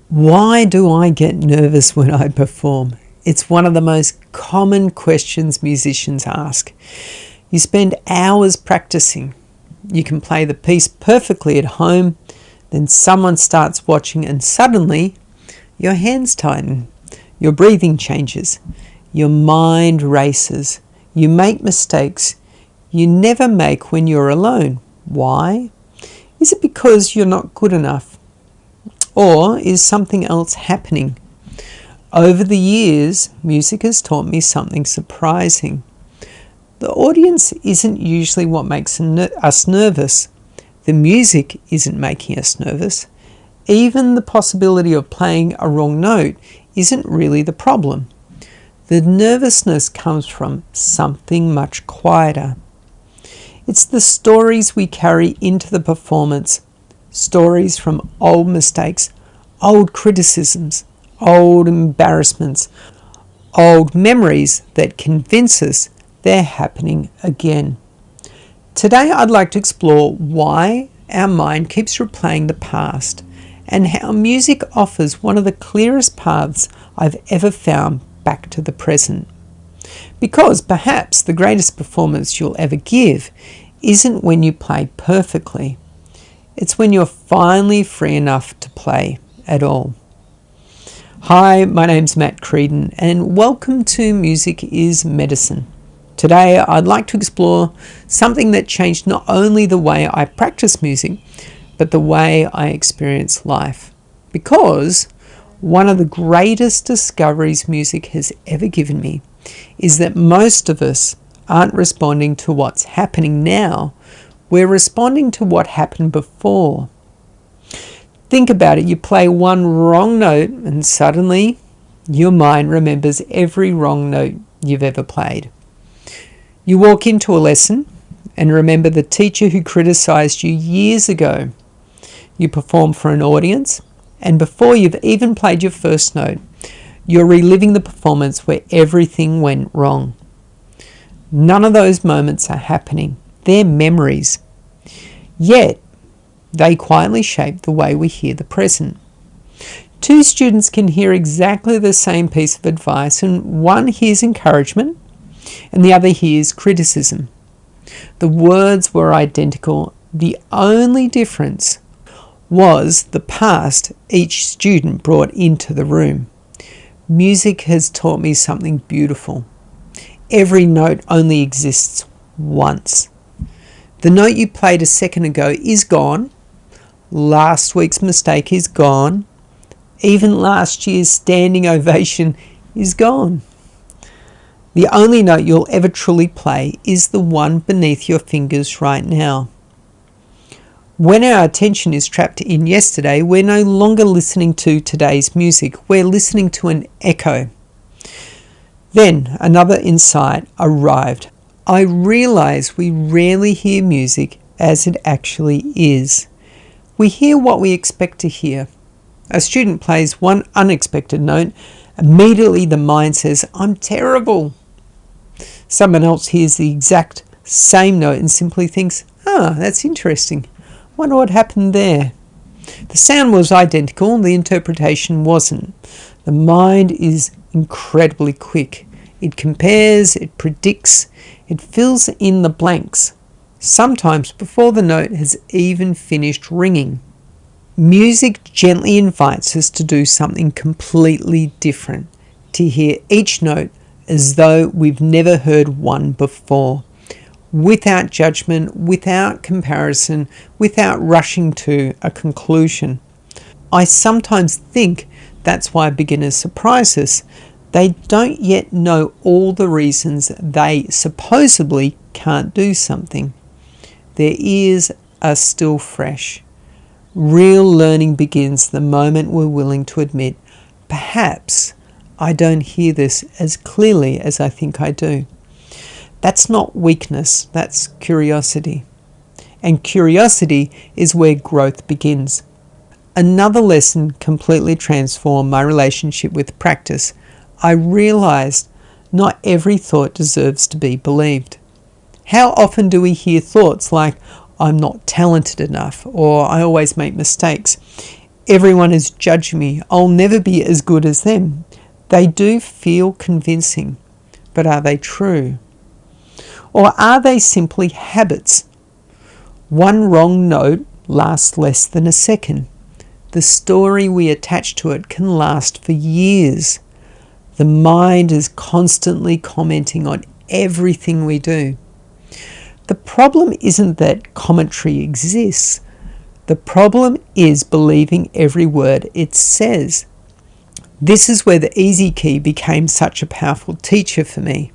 Why do I get nervous when I perform? It's one of the most common questions musicians ask. You spend hours practicing. You can play the piece perfectly at home, then someone starts watching and suddenly your hands tighten, your breathing changes, your mind races, you make mistakes you never make when you're alone. Why? Is it because you're not good enough? Or is something else happening? Over the years, music has taught me something surprising. The audience isn't usually what makes us nervous. The music isn't making us nervous. Even the possibility of playing a wrong note isn't really the problem. The nervousness comes from something much quieter. It's the stories we carry into the performance. Stories from old mistakes, old criticisms, old embarrassments, old memories that convince us they're happening again. Today I'd like to explore why our mind keeps replaying the past and how music offers one of the clearest paths I've ever found back to the present. Because perhaps the greatest performance you'll ever give isn't when you play perfectly. It's when you're finally free enough to play at all. Hi, my name's Matt Creedon and welcome to Music is Medicine. Today I'd like to explore something that changed not only the way I practice music, but the way I experience life. Because one of the greatest discoveries music has ever given me is that most of us aren't responding to what's happening now. We're responding to what happened before. Think about it. You play one wrong note and suddenly your mind remembers every wrong note you've ever played. You walk into a lesson and remember the teacher who criticized you years ago. You perform for an audience, and before you've even played your first note, you're reliving the performance where everything went wrong. None of those moments are happening. They're memories. Yet, they quietly shape the way we hear the present. Two students can hear exactly the same piece of advice, and one hears encouragement and the other hears criticism. The words were identical. The only difference was the past each student brought into the room. Music has taught me something beautiful. Every note only exists once. The note you played a second ago is gone. Last week's mistake is gone. Even last year's standing ovation is gone. The only note you'll ever truly play is the one beneath your fingers right now. When our attention is trapped in yesterday, we're no longer listening to today's music. We're listening to an echo. Then another insight arrived. I realize we rarely hear music as it actually is. We hear what we expect to hear. A student plays one unexpected note. Immediately the mind says, "I'm terrible." Someone else hears the exact same note and simply thinks, that's interesting. Wonder what happened there. The sound was identical, the interpretation wasn't. The mind is incredibly quick. It compares, it predicts, it fills in the blanks, sometimes before the note has even finished ringing. Music gently invites us to do something completely different, to hear each note as though we've never heard one before, without judgment, without comparison, without rushing to a conclusion. I sometimes think that's why beginners surprise us. They don't yet know all the reasons they supposedly can't do something. Their ears are still fresh. Real learning begins the moment we're willing to admit, perhaps I don't hear this as clearly as I think I do. That's not weakness, that's curiosity. And curiosity is where growth begins. Another lesson completely transformed my relationship with practice. I realized not every thought deserves to be believed. How often do we hear thoughts like, "I'm not talented enough," or "I always make mistakes"? Everyone is judging me. I'll never be as good as them. They do feel convincing, but are they true? Or are they simply habits? One wrong note lasts less than a second. The story we attach to it can last for years. The mind is constantly commenting on everything we do. The problem isn't that commentary exists. The problem is believing every word it says. This is where the easy key became such a powerful teacher for me.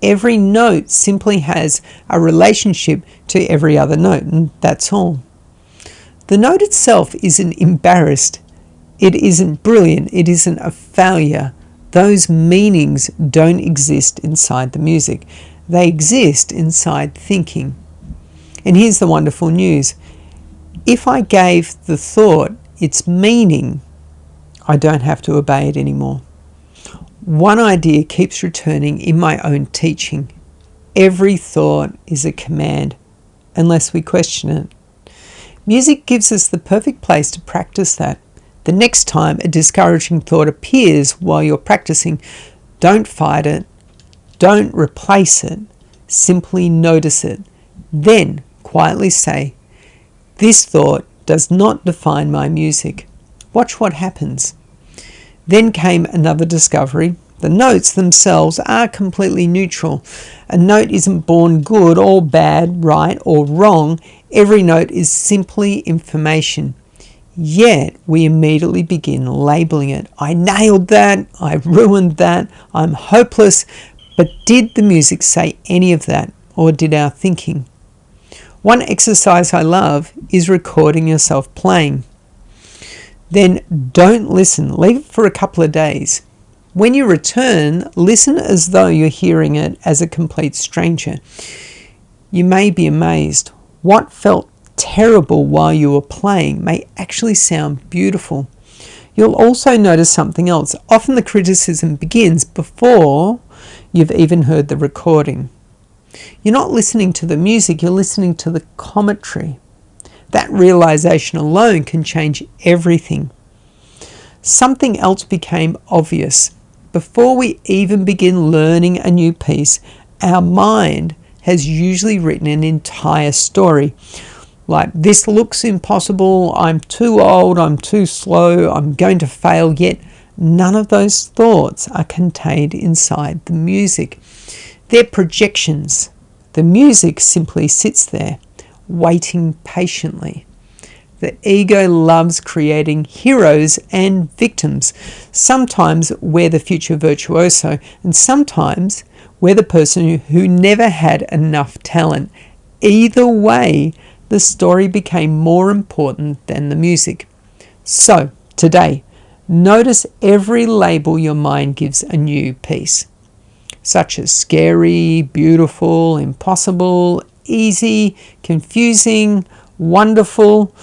Every note simply has a relationship to every other note, and that's all. The note itself isn't embarrassed. It isn't brilliant. It isn't a failure. Those meanings don't exist inside the music. They exist inside thinking. And here's the wonderful news. If I gave the thought its meaning, I don't have to obey it anymore. One idea keeps returning in my own teaching. Every thought is a command, unless we question it. Music gives us the perfect place to practice that. The next time a discouraging thought appears while you're practicing, don't fight it, don't replace it, simply notice it. Then quietly say, "This thought does not define my music." Watch what happens. Then came another discovery. The notes themselves are completely neutral. A note isn't born good or bad, right or wrong. Every note is simply information. Yet we immediately begin labeling it. I nailed that. I ruined that. I'm hopeless. But did the music say any of that? Or did our thinking? One exercise I love is recording yourself playing. Then don't listen. Leave it for a couple of days. When you return, listen as though you're hearing it as a complete stranger. You may be amazed. What felt terrible while you were playing may actually sound beautiful. You'll also notice something else. Often the criticism begins before you've even heard the recording. You're not listening to the music, you're listening to the commentary. That realization alone can change everything. Something else became obvious. Before we even begin learning a new piece, our mind has usually written an entire story. Like, this looks impossible, I'm too old, I'm too slow, I'm going to fail, yet none of those thoughts are contained inside the music. They're projections. The music simply sits there, waiting patiently. The ego loves creating heroes and victims. Sometimes we're the future virtuoso, and sometimes we're the person who never had enough talent. Either way, the story became more important than the music. So, today, notice every label your mind gives a new piece, such as scary, beautiful, impossible, easy, confusing, wonderful.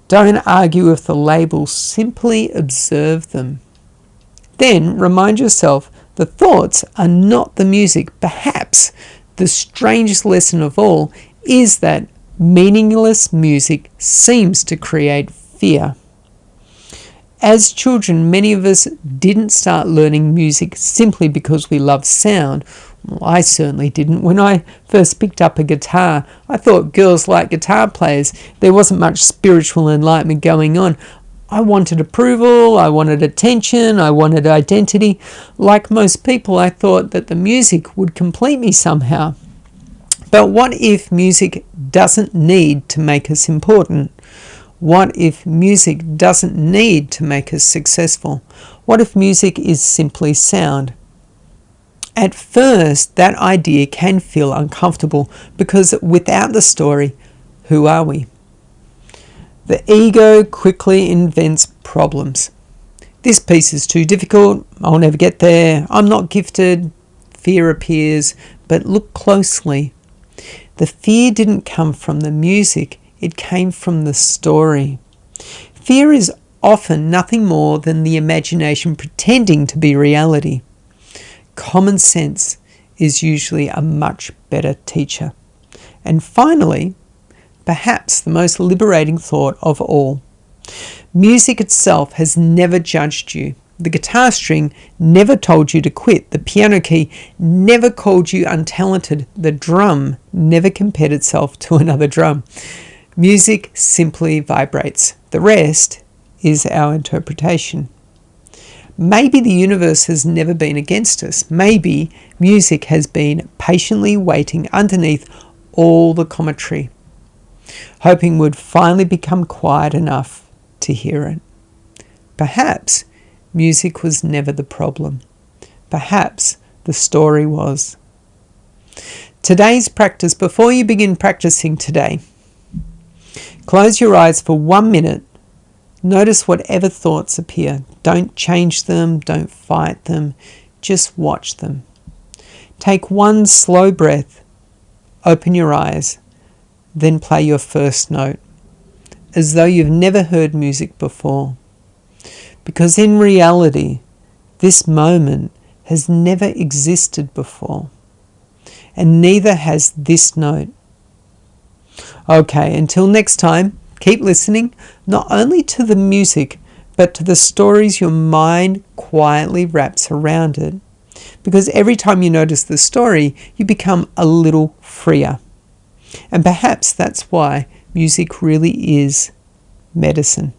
Don't argue with the labels, simply observe them. Then remind yourself the thoughts are not the music. Perhaps the strangest lesson of all is that meaningless music seems to create fear. As children, many of us didn't start learning music simply because we loved sound. Well, I certainly didn't. When I first picked up a guitar, I thought girls liked guitar players. There wasn't much spiritual enlightenment going on. I wanted approval, I wanted attention, I wanted identity. Like most people, I thought that the music would complete me somehow. But what if music doesn't need to make us important? What if music doesn't need to make us successful? What if music is simply sound? At first, that idea can feel uncomfortable because without the story, who are we? The ego quickly invents problems. This piece is too difficult. I'll never get there. I'm not gifted. Fear appears, but look closely. The fear didn't come from the music. It came from the story. Fear is often nothing more than the imagination pretending to be reality. Common sense is usually a much better teacher. And finally, perhaps the most liberating thought of all, Music itself has never judged you. The guitar string never told you to quit. The piano key never called you untalented. The drum never compared itself to another drum. Music simply vibrates. The rest is our interpretation. Maybe the universe has never been against us. Maybe music has been patiently waiting underneath all the commentary, hoping we'd finally become quiet enough to hear it. Perhaps music was never the problem. Perhaps the story was. Today's practice, before you begin practicing today, close your eyes for 1 minute. Notice whatever thoughts appear. Don't change them, don't fight them, just watch them. Take one slow breath, open your eyes, then play your first note, as though you've never heard music before. Because in reality, this moment has never existed before, and neither has this note. Okay, until next time, keep listening, not only to the music, but to the stories your mind quietly wraps around it. Because every time you notice the story, you become a little freer. And perhaps that's why music really is medicine.